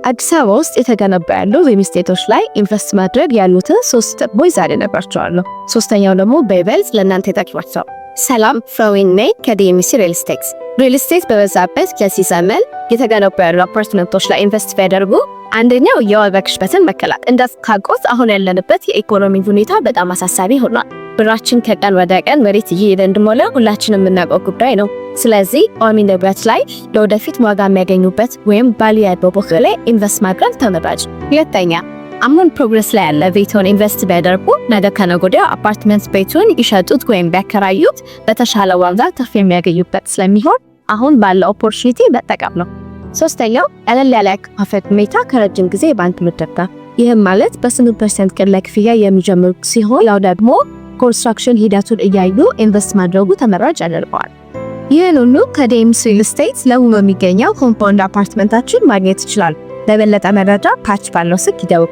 አዲስ አበባ ውስጥ የተገነባ ያለው ሪል ስቴቶች ላይ ኢንቨስት ማድረግ ያሉትን 3 ጥቅሞች ዛሬ ነግራችኋለሁ። ሶስተኛው ደግሞ በይበልጥ ለእናንተ ይጠቅማችኋል። ሰላም ፍሮዊን ነኝ ከዲኤምሲ ሪል ስቴት። ሪል ስቴት በበዛበት ለዚህ ዘመን የተገነቡ ያሉ አፓርትመንቶች ላይ ኢንቨስት ቢያደርጉ አንደኛው የዋጋ ግሽበትን መከላከል። እንደምታውቁት አሁን ያለንበት የኢኮኖሚ ሁኔታ በጣም አሳሳቢ ሆኗል። ብራችን ከቀን ወደ ቀን መሬት እየሄደ እንደሞላ ሁላችንም የምናውቀው ጉዳይ ነው። ስለዚህ ቋሚ ንብረት ላይ ለወደፊት ዋጋ የሚያገኙበት ወይም ቫልዩ ያለው ቦታ ላይ ኢንቨስት ማድረግ ተመራጭ። ሁለተኛ አሁን ፕሮግረስ ላይ ያለ ቤቱን ኢንቨስት ቢያደርጉ ነገ ከነገ ወዲያ አፓርትመንት ቤቱን ይሸጡት ወይም ቢያከራዩት በተሻለ ዋጋ ትርፍ የሚያገኙበት ስለሚሆን አሁን ባለው ኦፖርቹኒቲ መጠቀም ነው። ሶስተኛው ቀለል ያለ አከፋፈል ሁኔታ ከረጅም ጊዜ ባንክ ምደባ። ይህም ማለት በ8% ቅድመ ክፍያ የሚጀምሩ ሲሆን ያው ደግሞ ኮንስትራክሽን ሂደቱን እያዩ ኢንቨስት ማድረጉ ተመራጭ ያደርገዋል። ይህን ሁሉ ከዲኤምሲ ሪል ስቴት ለሁሉ የሚገኘው ኮምፓውንድ አፓርትመንታችን ማግኘት ይችላል። ለበለጠ መረጃ ታች ባለው ስልክ ይደውሉ።